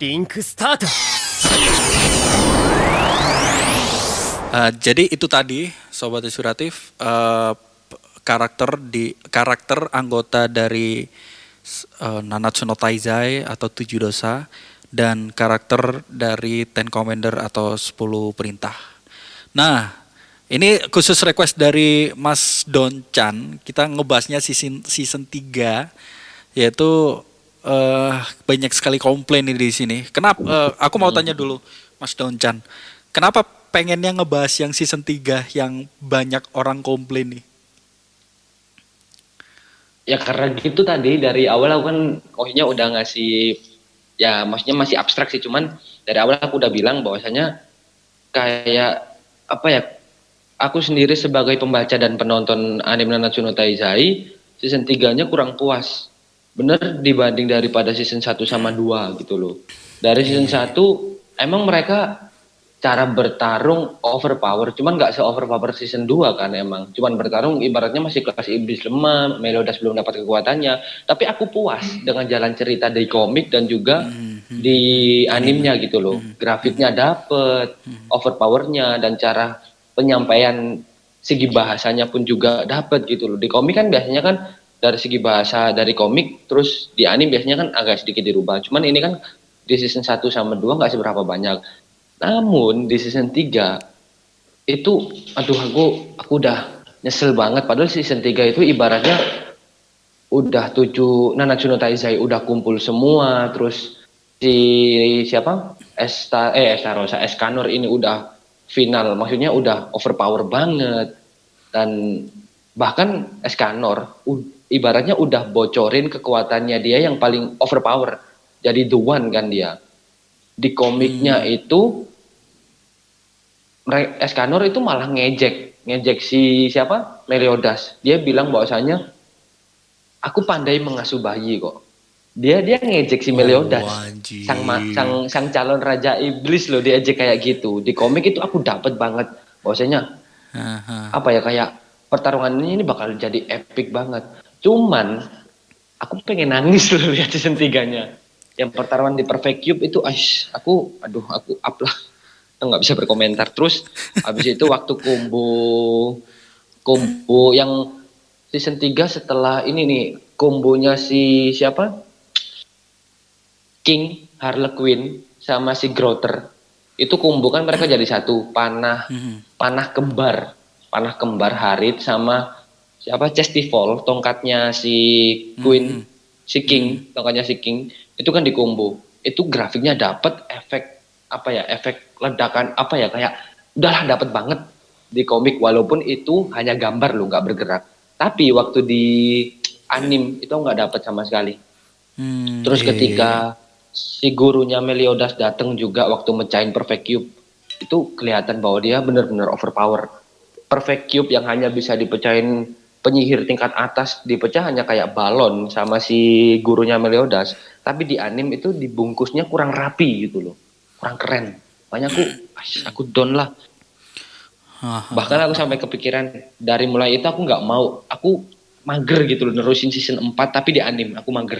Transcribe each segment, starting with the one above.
リンクスタート。 Jadi itu tadi Sobat Inspiratif, karakter anggota dari Nanatsu no Taizai atau 7 dosa dan karakter dari Ten Commander atau 10 perintah. Nah, ini khusus request dari Mas Donchan. Kita ngebahasnya season 3, yaitu banyak sekali komplain di sini. Kenapa? Aku mau tanya dulu Mas Donchan. Kenapa pengennya ngebahas yang season 3 yang banyak orang komplain nih? Ya karena gitu tadi dari awal aku kan maksudnya udah ngasih, ya maksudnya masih abstrak sih, cuman dari awal aku udah bilang bahwasanya kayak apa ya, aku sendiri sebagai pembaca dan penonton anime Nanatsu no Taizai season 3-nya kurang puas. Bener dibanding daripada season 1 sama 2 gitu loh. Dari season 1 emang mereka cara bertarung overpower, cuman nggak se-overpower season 2 kan emang. Cuman bertarung ibaratnya masih kelas iblis lemah, Meliodas belum dapat kekuatannya. Tapi aku puas dengan jalan cerita di komik dan juga di animenya gitu loh. Grafiknya dapet, overpowernya dan cara penyampaian segi bahasanya pun juga dapet gitu loh. Di komik kan biasanya kan dari segi bahasa dari komik, terus di anime biasanya kan agak sedikit dirubah. Cuman ini kan di season 1 sama 2 nggak seberapa banyak. Namun di season 3 itu aduh aku udah nyesel banget, padahal season 3 itu ibaratnya udah 7 Nanatsu no Taizai udah kumpul semua, terus si siapa? Estarossa Escanor ini udah final, maksudnya udah overpower banget, dan bahkan Escanor ibaratnya udah bocorin kekuatannya dia yang paling overpower, jadi the one kan dia. Di komiknya itu Escanor itu malah ngejek si siapa, Meliodas. Dia bilang bahwasanya aku pandai mengasuh bayi kok. Dia ngejek si Meliodas, sang calon raja iblis loh, dia ejek kayak gitu. Di komik itu aku dapat banget bahwasanya apa ya, kayak pertarungan ini bakal jadi epic banget. Cuman aku pengen nangis loh lihat season 3-nya. Yang pertarungan di Perfect Cube itu aku up lah, nggak bisa berkomentar. Terus habis itu waktu combo yang season 3 setelah ini nih, kombonya si siapa, King, Harlequin sama si Grother, itu combo kan mereka jadi satu, panah kembar Harit sama siapa, Chestifall, tongkatnya si Queen, si King, tongkatnya si King itu kan di combo. Itu grafiknya dapat, efek ledakan kayak udahlah dapat banget di komik, walaupun itu hanya gambar lo, nggak bergerak. Tapi waktu di anime itu nggak dapat sama sekali. Terus ketika si gurunya Meliodas datang juga waktu mecahin Perfect Cube, itu kelihatan bahwa dia benar-benar overpower. Perfect Cube yang hanya bisa dipecahin penyihir tingkat atas, dipecah hanya kayak balon sama si gurunya Meliodas. Tapi di anime itu dibungkusnya kurang rapi gitu loh, kurang keren. Makanya aku down lah. Bahkan aku sampai kepikiran, dari mulai itu aku nggak mau, aku mager gitu loh nerusin season 4, tapi di anime aku mager.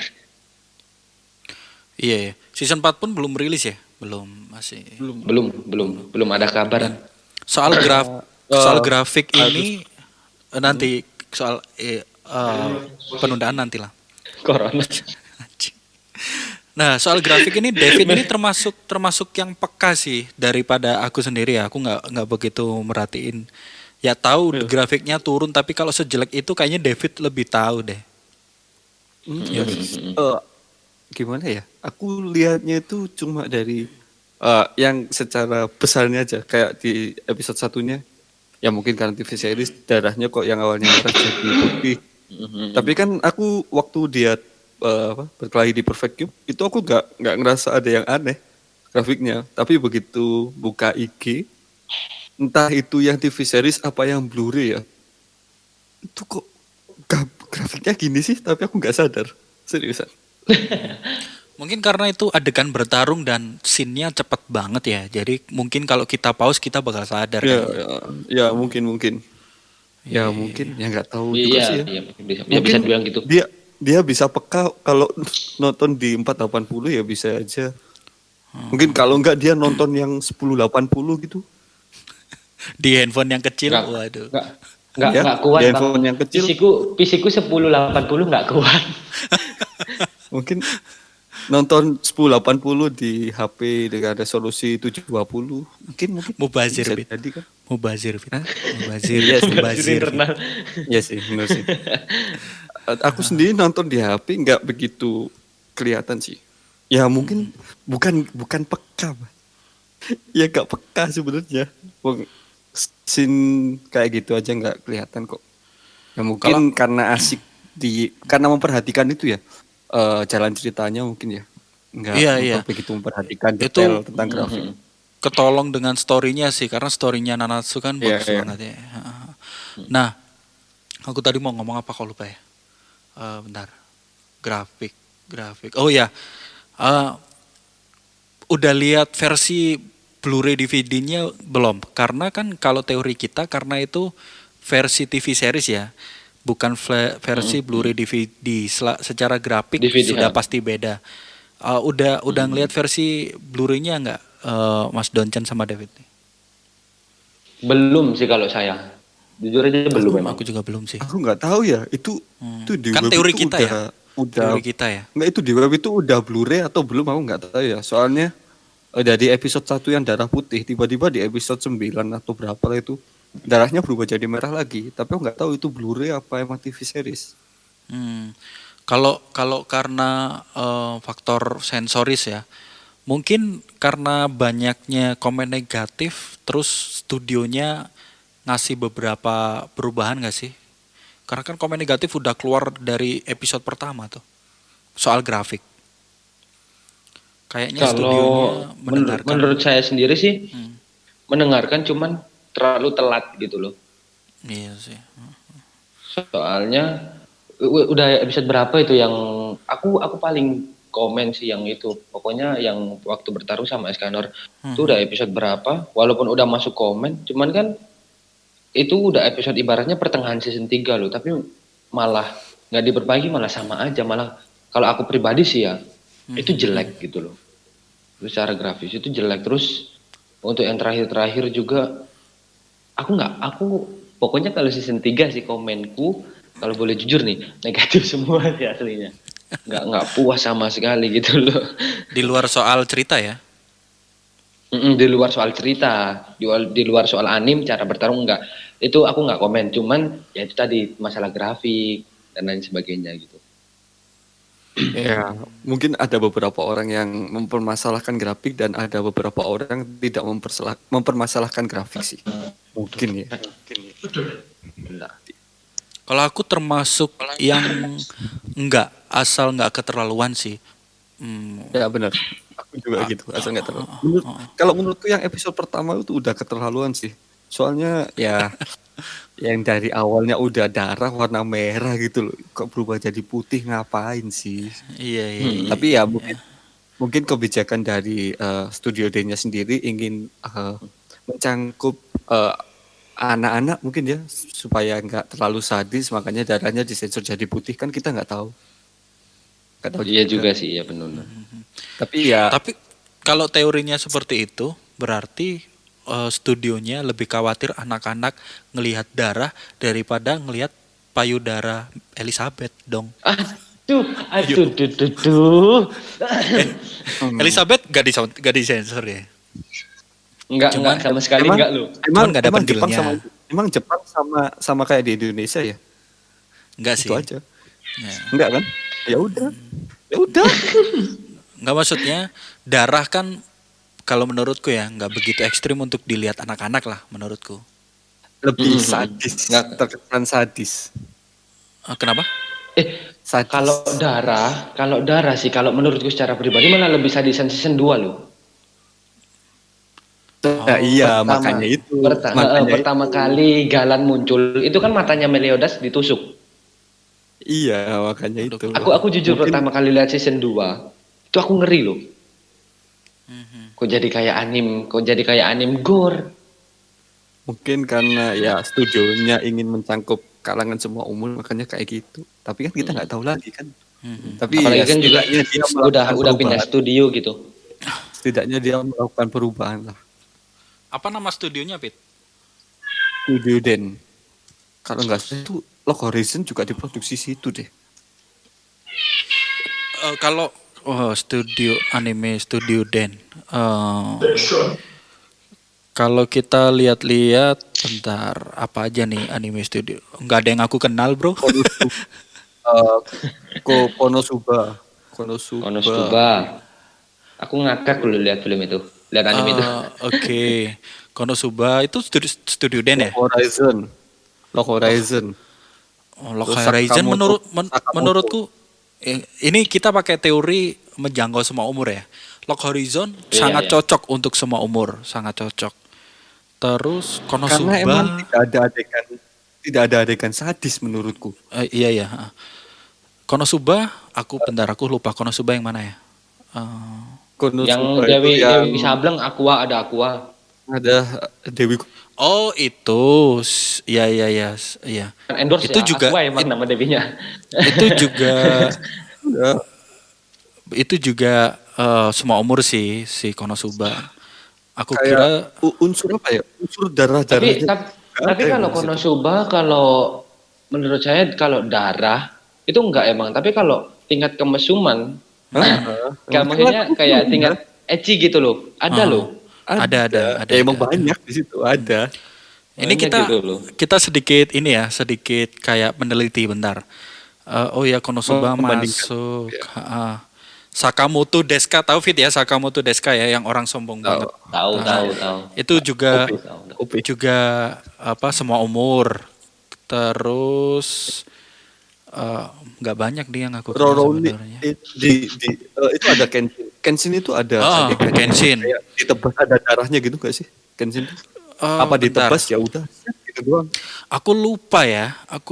Iya, season 4 pun belum rilis ya? Belum ada kabar. Dan soal grafik ini nanti soal penundaan nantilah. Corona. Nah, soal grafik ini David ini termasuk yang peka sih daripada aku sendiri ya. Aku nggak begitu merhatiin. Ya tahu grafiknya turun, tapi kalau sejelek itu kayaknya David lebih tahu deh. Gimana ya? Aku lihatnya itu cuma dari yang secara besarnya aja, kayak di episode satunya. Ya mungkin karena TV series darahnya kok yang awalnya merah jadi putih. Tapi kan aku waktu dia berkelahi di Perfect Cube itu aku nggak ngerasa ada yang aneh grafiknya. Tapi begitu buka IG, entah itu yang TV series apa yang Blu-ray ya, itu kok grafiknya gini sih, tapi aku nggak sadar, seriusan. Mungkin karena itu adegan bertarung dan scene-nya cepet banget ya. Jadi mungkin kalau kita pause kita bakal sadar kan. Ya mungkin. Ya mungkin ya nggak tahu juga sih ya. Bisa bilang gitu. Dia bisa peka kalau nonton di 480 ya bisa aja Mungkin kalau enggak dia nonton yang 1080 gitu. Di handphone yang kecil, Nggak, waduh. Ya, nggak kuat di bang. handphone yang kecil. PC ku 1080 nggak kuat. Mungkin nonton 1080 di HP dengan resolusi 720. Mungkin Mubazir, bisa Fit. jadi kan. Mubazir, Fit. Hah? Mubazir, Iya sih. mubazir, Fit. internal. Iya sih, benar sih. Aku sendiri nonton di HP nggak begitu kelihatan sih. Ya mungkin bukan peka, Mas. Ya nggak peka sebenarnya. Wong, scene kayak gitu aja nggak kelihatan kok. Ya mungkin karena asik karena memperhatikan itu ya. Jalan ceritanya mungkin ya. Nggak Iya. begitu memperhatikan Itu detail tentang grafik. ketolong dengan story-nya sih, karena story-nya Nanatsu kan Iya, bagus iya. banget ya. Nah, aku tadi mau ngomong apa kok lupa ya. Bentar. Grafik. Oh ya, udah lihat versi Blu-ray DVD-nya belum? Karena kan kalau teori kita, karena itu versi TV series ya, bukan versi Blu-ray DVD. Secara grafik DVD, sudah ya. pasti beda. Udah ngelihat versi Blu-ray-nya nggak, Mas Donchan sama David? Belum sih kalau saya. Jujur aja belum memang. Aku juga belum sih. Aku nggak tahu ya. Itu di Kan web teori itu kita ya. udah Teori kita ya. Nggak, itu di web itu udah Blu-ray atau belum, aku nggak tahu ya. Soalnya dari episode 1 yang darah putih, tiba-tiba di episode 9 atau berapa lah itu darahnya berubah jadi merah lagi. Tapi aku nggak tahu itu Blu-ray apa emang TV series. Kalau karena faktor sensoris ya, mungkin karena banyaknya komen negatif, terus studionya ngasih beberapa perubahan nggak sih? Karena kan komen negatif udah keluar dari episode pertama tuh, soal grafik. Kayaknya studionya Kalau mendengarkan. menurut saya sendiri sih mendengarkan, cuman terlalu telat gitu loh. Iya sih. Soalnya udah episode berapa itu yang aku paling komen sih yang itu. Pokoknya yang waktu bertarung sama Escanor itu udah episode berapa, walaupun udah masuk komen, cuman kan itu udah episode ibaratnya pertengahan season 3 loh, tapi malah nggak diperbagi, malah sama aja, malah kalau aku pribadi sih ya itu jelek gitu loh. Secara grafis itu jelek. Terus untuk yang terakhir juga aku pokoknya kalau season 3 sih komenku, kalau boleh jujur nih, negatif semua sih aslinya. Nggak puas sama sekali gitu loh. Di luar soal cerita ya. Di luar soal cerita, di luar soal anim, cara bertarung enggak. Itu aku nggak komen, cuman ya itu tadi masalah grafik dan lain sebagainya gitu. Ya, mungkin ada beberapa orang yang mempermasalahkan grafik dan ada beberapa orang yang tidak mempermasalahkan grafik sih. Mungkin ya. Kalau aku termasuk yang asal nggak keterlaluan sih. Ya benar. Aku juga gitu, asal nggak terlalu. Kalau menurutku yang episode pertama itu udah keterlaluan sih. Soalnya ya yang dari awalnya udah darah warna merah gitu loh, kok berubah jadi putih, ngapain sih? Iya. Tapi ya mungkin kebijakan dari Studio D-nya sendiri ingin mencangkup anak-anak mungkin ya, supaya nggak terlalu sadis, makanya darahnya disensor jadi putih, kan kita nggak tahu. Iya juga sih, ya benar. Tapi kalau teorinya seperti itu, berarti studionya lebih khawatir anak-anak ngelihat darah daripada ngelihat payudara Elizabeth dong. Aduh. Elizabeth gak disensor ya? Enggak sama sekali enggak loh. Cuman nggak ada emang Jepang pentilnya. emang Jepang sama kayak di Indonesia ya? Enggak sih. Itu aja. Ya. Enggak kan? Ya udah. Nggak, maksudnya darah kan kalau menurutku ya nggak begitu ekstrim untuk dilihat anak-anak lah menurutku. Lebih sadis, nggak terkesan sadis. Kenapa? Sadis. Kalau darah sih, kalau menurutku secara pribadi malah lebih sadisan season 2 loh. Iya, makanya itu. Pertama kali Galan muncul, itu kan matanya Meliodas ditusuk. Iya, makanya itu. Aku jujur pertama kali lihat season 2, itu aku ngeri loh. Kok jadi kayak anim gore. Mungkin karena ya studionya ingin mencangkup kalangan semua umur, makanya kayak gitu. Tapi kan kita nggak tahu lagi kan. Tapi apalagi ya, kan juga dia udah pindah studio gitu. Setidaknya dia melakukan perubahan lah. Apa nama studionya, Pit? Studio Den. Kalau nggak salah itu Log Horizon juga diproduksi situ deh. Kalau studio anime Studio Den. Kalau kita lihat-lihat, bentar, apa aja nih anime studio? Nggak ada yang aku kenal, bro. Konosuba. Konosuba. Aku ngakak dulu lihat film itu. Lihat anime itu. Oke, Konosuba itu studio Den ya? Log Horizon. Log Terus Horizon Sakamoto. menurutku ini kita pakai teori menjangkau semua umur ya. Log Horizon Iya, sangat iya. cocok untuk semua umur, sangat cocok. Terus Karena Konosuba, emang tidak ada adegan sadis menurutku. iya ya. Konosuba, aku lupa Konosuba yang mana ya? Yang Konosuba itu Dewi yang Dewi Sableng Aqua ada Aqua. ada Dewi. Oh itu, iya. Endorse Itu ya juga, Aqua emang nama Dewinya. itu juga, Ya, itu juga semua umur sih si Konosuba. Aku kayak kira unsur apa ya? Unsur darah-darahnya. Tapi nggak tapi ada kalau emang di situ. Konosuba kalau menurut saya kalau darah itu enggak emang. Tapi kalau tingkat kemesuman, kayak maksudnya kayak tingkat ecchi gitu loh. Ada loh. ada. Ya, emang banyak di situ ada. Ini Banyak gitu loh. kita sedikit ini ya, sedikit kayak meneliti bentar. Oh ya Konosuba Membandingkan. masuk. Sakamoto Deska, tahu Fit ya Sakamoto Deska ya yang orang sombong Tahu. banget. Tahu. Itu juga Tahu. juga apa semua umur. Terus nggak banyak dia yang aku kenal Rurouni sebenarnya. itu ada Kenshin. Kenshin itu ada adegan Kenshin. kayak ditebas ada darahnya gitu gak sih? Kenshin tuh? Apa Bentar. ditebas ya udah gitu doang. Aku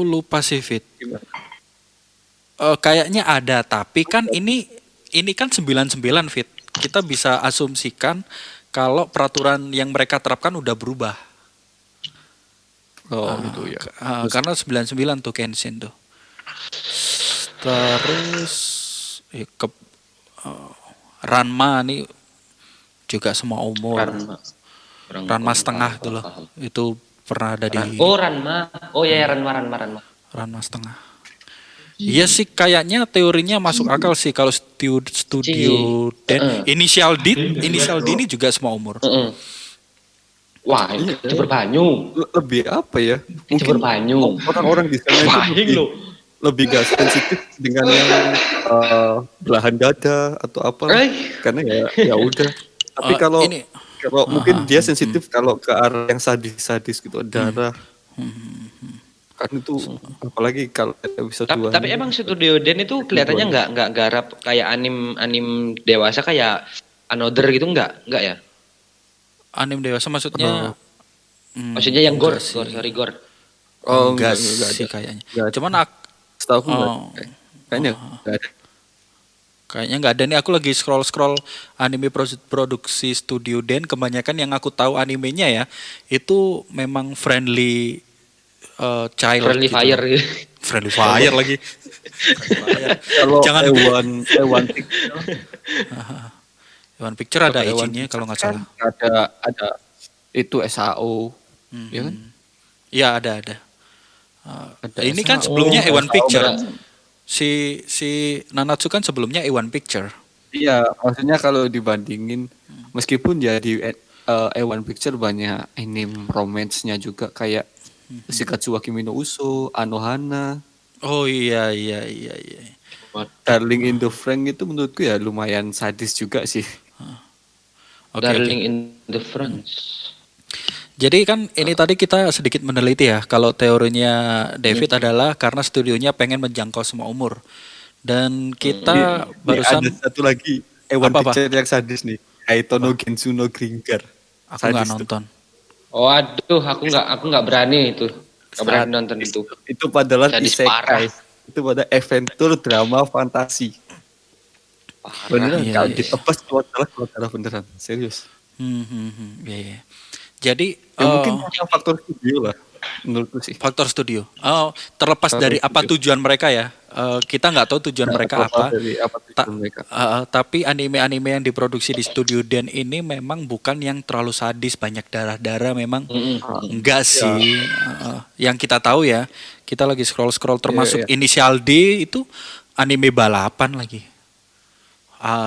lupa sih Fit. Gimana? Kayaknya ada, tapi kan ini kan 99 Fit. Kita bisa asumsikan kalau peraturan yang mereka terapkan udah berubah. Gitu ya. Karena 99 tuh Kenshin tuh. Terus Ranma nih juga semua umur. Ranma setengah tuh loh. Itu pernah ada di Ranma. Oh ya Ranma. Ranma setengah. Iya sih kayaknya teorinya masuk akal sih kalau studio Dan Inisial D ini juga semua umur. Wah, itu berbanyu. Lebih apa ya? Mungkin berbanyu. Orang-orang di sana itu lebih gak sensitif dengan yang belahan dada atau apa. Karena ya udah. Tapi kalau mungkin dia sensitif kalau ke arah yang sadis gitu, darah. Kan itu apalagi kalau episode 2. Tapi emang Studio Den itu kelihatannya nggak garap kayak anim dewasa kayak Another gitu nggak ya? Anim dewasa maksudnya? Maksudnya yang gore. Oh enggak sih kayaknya. Cuman setahu kayaknya nggak ada. Kayaknya nggak ada nih. Aku lagi scroll anime produksi Studio Den. Kebanyakan yang aku tahu animenya ya itu memang friendly child. Friendly gitu. Fire. Friendly Fire lagi. Kalau Jangan Ewan Picture. Ewan Picture ada izinnya kalau nggak salah. Ada itu SAO, ya kan? Iya ada. Ini kan sebelumnya Ewan Picture. Si Nanatsu kan sebelumnya Ewan Picture. Iya, maksudnya kalau dibandingin, meskipun jadi Ewan Picture banyak anime romance-nya juga kayak Shikatsu wa Kimi no Uso, Anohana. Oh iya. Darling in the Franxx itu menurutku ya lumayan sadis juga sih. Darling in the Franxx. Jadi kan ini tadi kita sedikit meneliti ya kalau teorinya David adalah karena studionya pengen menjangkau semua umur. Dan kita barusan ada satu lagi Ewan Picture yang sadis nih, Kaito no Gensu no Gringar. Aku nggak nonton. Oh aduh, aku nggak berani itu. Nggak berani nonton itu. Itu padahal isekai. Itu pada adventure drama fantasi. Beneran kalau ditebas kalau salah beneran, serius. Iya. Jadi mungkin faktor video lah. menurutku sih. Faktor studio. Oh, terlepas Faktor dari apa studio. tujuan mereka ya. Kita nggak tahu tujuan Nggak mereka terlepas apa. dari apa tujuan mereka. Tapi anime-anime yang diproduksi di Studio Den ini memang bukan yang terlalu sadis, banyak darah-darah memang. Ah, Enggak sih. Yang kita tahu ya, kita lagi scroll-scroll termasuk iya. Inisial D itu anime balapan lagi.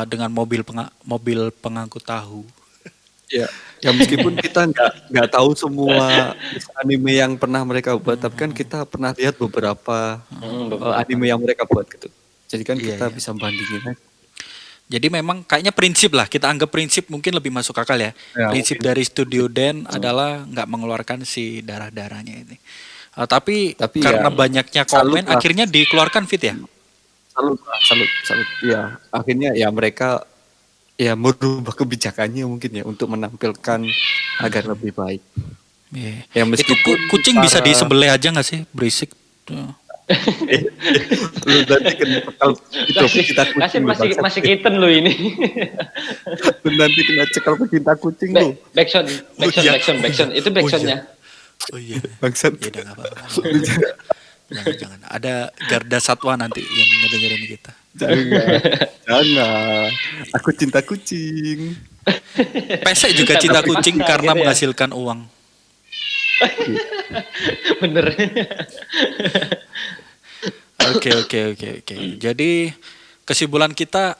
Dengan mobil pengangkut tahu. Ya, ya meskipun kita nggak tahu semua anime yang pernah mereka buat, tapi kan kita pernah lihat beberapa anime yang mereka buat gitu. Jadi kan Iya, kita iya. bisa bandingin aja. Jadi memang kayaknya prinsip lah, kita anggap prinsip mungkin lebih masuk akal ya. Ya, Prinsip mungkin. dari Studio Den adalah nggak mengeluarkan si darah-darahnya ini. Tapi Tapi karena ya, banyaknya salut komen lah. akhirnya dikeluarkan fit ya. Salut. Ya, akhirnya ya mereka ya merubah kebijakannya mungkin ya untuk menampilkan agar lebih baik. Iya. Ya Itu meskipun kucing bisa para disembelih aja nggak sih? Berisik. Tuh. lu nanti kena cekal itu pecinta Kasih kucing lu, bangsat. masih kitten lo ini. Lu nanti kena cekal pecinta kucing lu. Backsound. iya. Itu backsoundnya. Oh iya. Bangsat. Ya udah nggak apa-apa. Jangan. Ada garda satwa nanti yang ngedengerin kita. Jangan. Aku cinta kucing. Pesek juga cinta kucing Gitu karena ya. menghasilkan uang. Bener. Oke. Jadi kesimpulan kita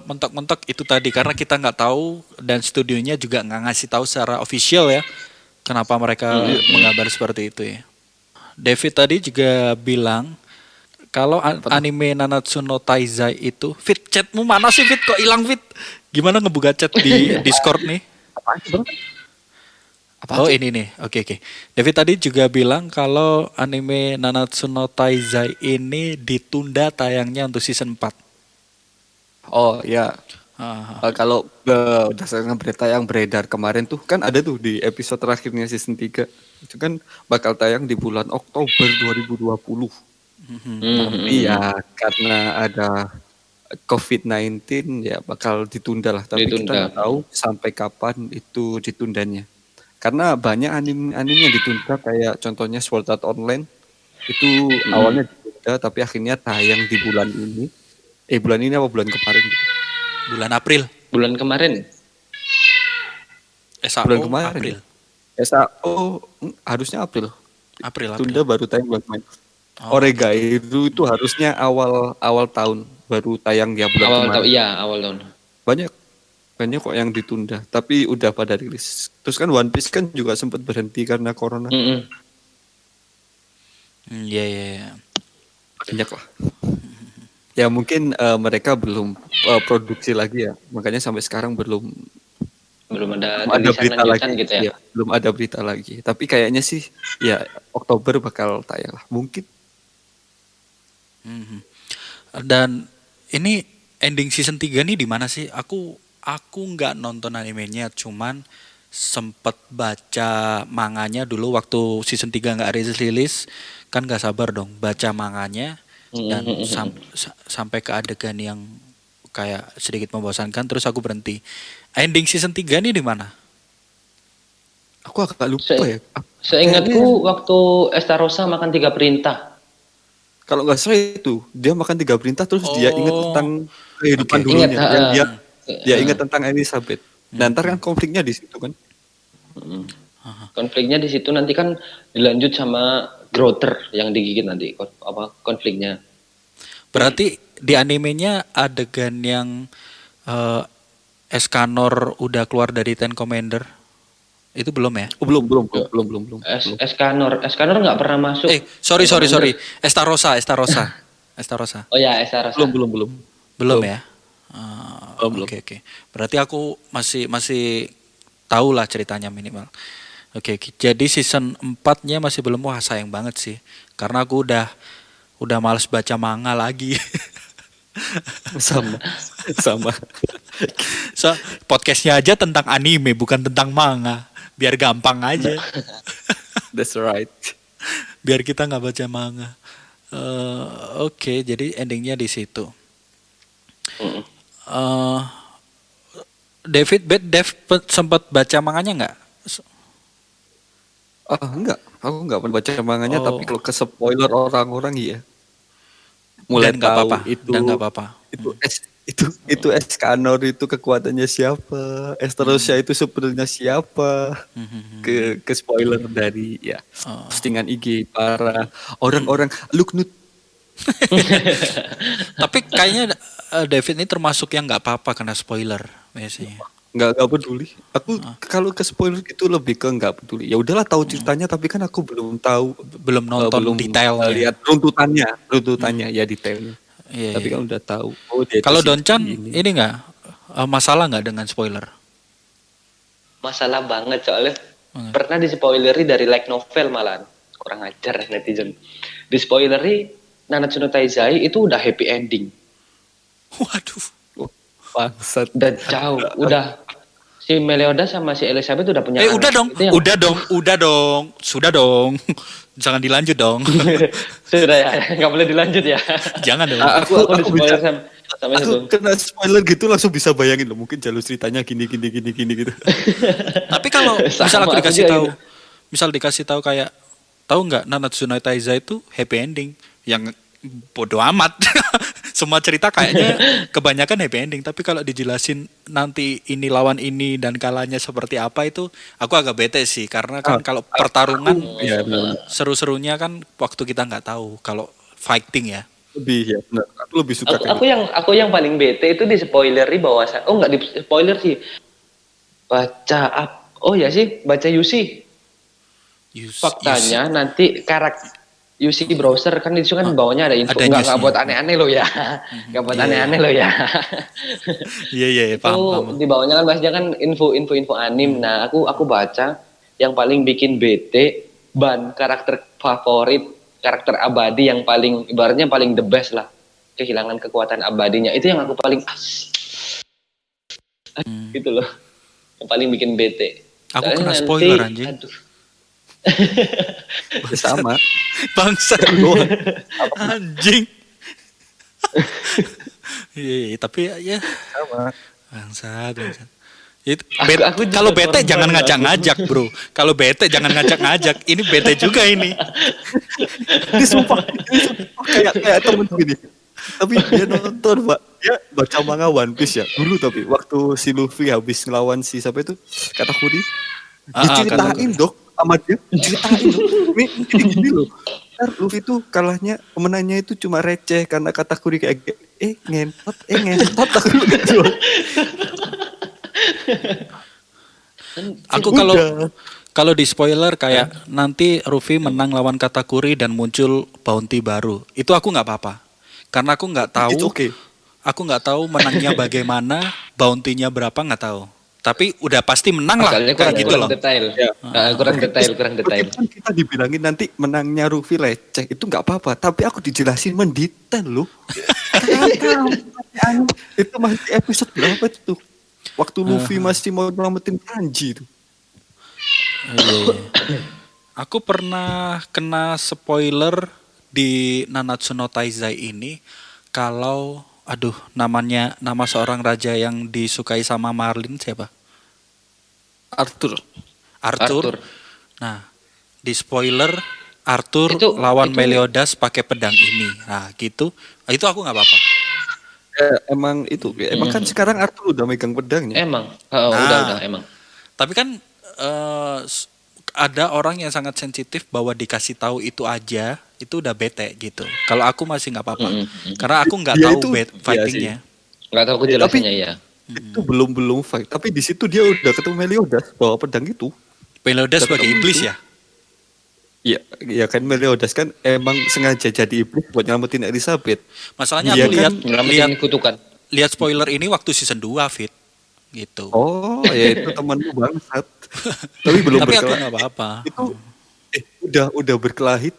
mentok-mentok itu tadi karena kita nggak tahu dan studionya juga nggak ngasih tahu secara official ya kenapa mereka menggambar seperti itu ya. David tadi juga bilang kalau anime Nanatsu no Taizai itu Fit, chatmu mana sih Fit, kok hilang Fit? Gimana ngebuka chat di Discord nih? Apaan sih, Bang? Oh ini nih, oke. David tadi juga bilang kalau anime Nanatsu no Taizai ini ditunda tayangnya untuk season 4. Oh ya, Ah, kalau berdasarkan berita yang beredar kemarin tuh kan ada tuh di episode terakhirnya season 3 itu kan bakal tayang di bulan Oktober 2020. Tapi ya karena ada COVID-19 ya bakal ditunda lah. Tapi kita Ditunda. nggak tahu sampai kapan itu ditundanya. Karena banyak anime yang ditunda kayak contohnya Sword Art Online itu awalnya ditunda tapi akhirnya tayang di bulan ini. Bulan ini apa bulan kemarin gitu. bulan April. Bulan kemarin. SAO Bulan kemarin. April. SAO harusnya April. April. Tunda baru tayang bulan kemarin. Oh, Oregairu itu harusnya awal tahun baru tayang ya bulan Awal kemarin. tahun. Iya, awal tahun. Banyak kok yang ditunda, tapi udah pada rilis. Terus kan One Piece kan juga sempat berhenti karena corona. Iya. Banyak lah. Ya mungkin mereka belum produksi lagi ya, makanya sampai sekarang belum Belum ada ada tulisan berita lanjutan lagi. gitu ya. Ya, belum ada berita lagi. Tapi kayaknya sih ya Oktober bakal tayang lah. Mungkin. Mhm. Dan ini ending season 3 nih di mana sih? Aku nggak nonton animenya, cuman sempet baca manganya dulu waktu season 3 nggak rilis, kan nggak sabar dong baca manganya dan sampai ke adegan yang kayak sedikit membosankan terus aku berhenti. Ending season 3 nih di mana? Aku agak lupa ya. Seingatku waktu Estarossa makan 3 perintah. Kalau nggak salah itu dia makan 3 perintah terus dia ingat Oh. tentang kehidupan Oke. dulunya Ingat, yang dia Heeh. ingat tentang Elizabeth. Dan ntar kan konfliknya di situ kan. Konfliknya di situ nanti kan dilanjut sama Growther yang digigit nanti konfliknya. Berarti di animenya adegan yang Escanor udah keluar dari Ten Commander itu belum ya? Oh, belum. Escanor nggak pernah masuk. Sorry. Commander. Estarossa. Oh ya, Estarossa. Belum. Belum Belum. ya? Belum. Oke. Berarti aku masih tahu lah ceritanya minimal. Oke. Jadi season 4-nya masih belum. Wah, sayang banget sih. Karena aku udah males baca manga lagi. Sama. So, podcastnya aja tentang anime bukan tentang manga. Biar gampang aja. That's right. Biar kita nggak baca manga. Oke, jadi endingnya di situ. Dev sempat baca manganya nggak? Enggak, aku enggak pernah baca manganya, tapi Oh, kalau ke spoiler orang-orang iya. Mulai dan nggak tahu apa-apa, dan nggak apa-apa. itu itu Escanor itu kekuatannya siapa, Esterosia itu sebenarnya siapa, ke spoiler dari ya postingan IG para orang-orang Luknut. Tapi kayaknya David ini termasuk yang nggak apa-apa kena spoiler biasanya. Nggak peduli. Aku kalau ke spoiler gitu lebih ke nggak peduli. Ya udahlah tahu ceritanya, tapi kan aku belum tahu, Belum nonton belum detailnya. lihat runtutannya ya detailnya. Iya, Tapi iya. kan udah tahu. Oh dia itu Kalau si Donchan ini. ini nggak masalah nggak dengan spoiler? Masalah banget soalnya Hmm. pernah dispoileri dari light novel malahan. Kurang ajar netizen. Dispoileri Nanatsu no Taizai itu udah happy ending. Waduh. Oh, bangsat. Udah jauh, udah si Meliodas sama si Elizabeth udah punya anak. Udah dong, Itu yang udah dong, sudah dong. Jangan dilanjut dong. sudah ya, nggak boleh dilanjut ya. Jangan dong. Aku Aku dispoiler bisa, sama aku itu. kena spoiler gitu langsung bisa bayangin loh, mungkin jalur ceritanya gini gitu. Tapi kalau misal Sama aku aku dikasih juga tahu, gitu. misal dikasih tahu kayak tahu nggak Nanatsu no Taizai itu happy ending, yang bodoh amat. Semua cerita kayaknya kebanyakan happy ending, tapi kalau dijelasin nanti ini lawan ini dan kalahnya seperti apa itu aku agak bete sih, karena kan kalau pertarungan Ya benar. seru-serunya kan waktu kita nggak tahu kalau fighting ya. Lebih ya benar. Aku lebih suka kayak gitu. Aku yang paling bete itu di spoileri bahwa nggak di spoiler sih. Oh ya sih, baca UC. Faktanya nanti karakter UC browser kan itu kan bawahnya ada info. Ada Nggak newsnya. buat aneh-aneh lo ya. Nggak buat Iya, aneh-aneh lo ya. Iya, Itu paham. di bawahnya kan bahasnya kan info anim. Nah, aku baca yang paling bikin bete karakter favorit, karakter abadi yang paling ibaratnya paling the best lah. Kehilangan kekuatan abadinya. Itu yang aku paling gitu loh. Yang paling bikin bete. Aku Soalnya kena nanti, spoiler anjing. aduh. Ya, sama. Bangsa anjing. Iya, tapi ya Sama. bangsat. Itu Aku juga kalau bete korban, jangan aku. ngajak-ngajak, Bro. Kalau bete jangan ngajak-ngajak. Ini bete juga ini. Ini sumpah kayak temen gini. Tapi dia nonton, Pak. Dia baca manga One Piece ya. Dulu tapi waktu si Luffy habis ngelawan si siapa itu? Katakuri. Diceritain Katakuri. dok sama dia. Diceritain dok. Ini gini loh. Ntar Luffy itu kalahnya, pemenangnya itu cuma receh karena Katakuri kayak ngentot. Aku gitu. Aku kalau di spoiler kayak nanti Ruffy menang lawan Katakuri dan muncul bounty baru. Itu aku nggak apa-apa. Karena aku nggak tahu. It's okay. Aku nggak tahu menangnya bagaimana, bounty-nya berapa nggak tahu. Tapi udah pasti menang lah, Soalnya kayak gitu kurang loh. detail. Ya. Kurang detail. Kan kita dibilangin nanti menangnya Luffy leceh itu nggak apa-apa, tapi aku dijelasin mendetail loh. Itu masih episode berapa itu? Waktu Luffy masih mau nyelamatin Sanji itu. Iya. Aku pernah kena spoiler di Nanatsu no Taizai ini kalau nama seorang raja yang disukai sama Marlin siapa? Arthur. Arthur. Nah, di spoiler Arthur Itu- lawan itu- Meliodas pakai pedang ini. Nah, gitu. Itu aku nggak apa-apa. Emang itu, emang kan sekarang Arthur udah megang pedangnya. Emang, Nah. udah emang. Tapi kan ada orang yang sangat sensitif bahwa dikasih tahu itu aja itu udah bete gitu. Kalau aku masih nggak apa-apa, karena aku nggak Dia tahu itu- fightingnya. Nggak tahu kejelasannya ya. Itu belum fight, tapi di situ dia udah ketemu Meliodas bawa pedang itu. Meliodas sebagai Ketemu iblis itu. ya. Iya kan Meliodas kan emang sengaja jadi iblis buat nyelamatin Elizabeth. Masalahnya Dia aku kan Nyelamatin kutukan. lihat spoiler ini waktu season 2 Fit gitu. Oh ya itu temanmu bangsat. Tapi belum Tapi aku berkelahi. nggak apa-apa. Itu udah berkelahi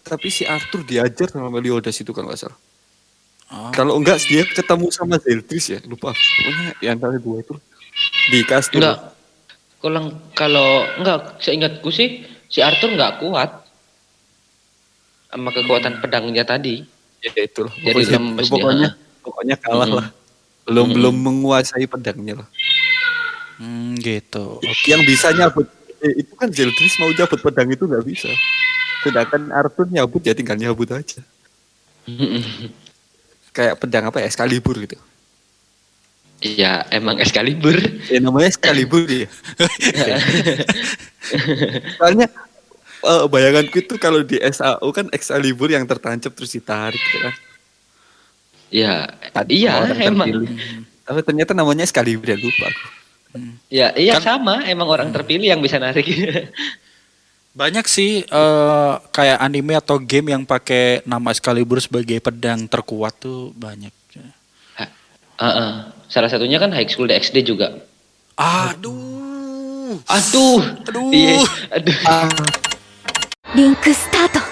tapi si Arthur diajar sama Meliodas itu kalau nggak salah. Oh. Kalau enggak dia ketemu sama Zeltris ya lupa. Pokoknya di antara dua itu di kastil. Enggak. Kalau enggak seingatku sih si Arthur nggak kuat sama kekuatan pedangnya tadi. Ya itulah. Jadi lemes dia. Pokoknya kalah lah. Belum menguasai pedangnya lah. Gitu. Yang bisa nyabut Itu kan Zeldris mau cabut pedang itu nggak bisa. Sedangkan Arthur nyabut ya tinggal nyabut aja. Kayak pedang apa ya, Excalibur gitu. Iya, emang Excalibur. Namanya Excalibur ya. Soalnya bayanganku itu kalau di SAO kan Excalibur yang tertancap terus ditarik gitu kan. Iya, Tadi iya orang emang. terpilih. Tapi ternyata namanya Excalibur ya, lupa aku. Ya, iya Kan- sama, emang orang terpilih yang bisa narik. Banyak sih kayak anime atau game yang pakai nama Excalibur sebagai pedang terkuat tuh banyak. Heeh. Salah satunya kan High School DxD juga. Aduh. Aduh, Aduh. iya, aduh. リンクスタート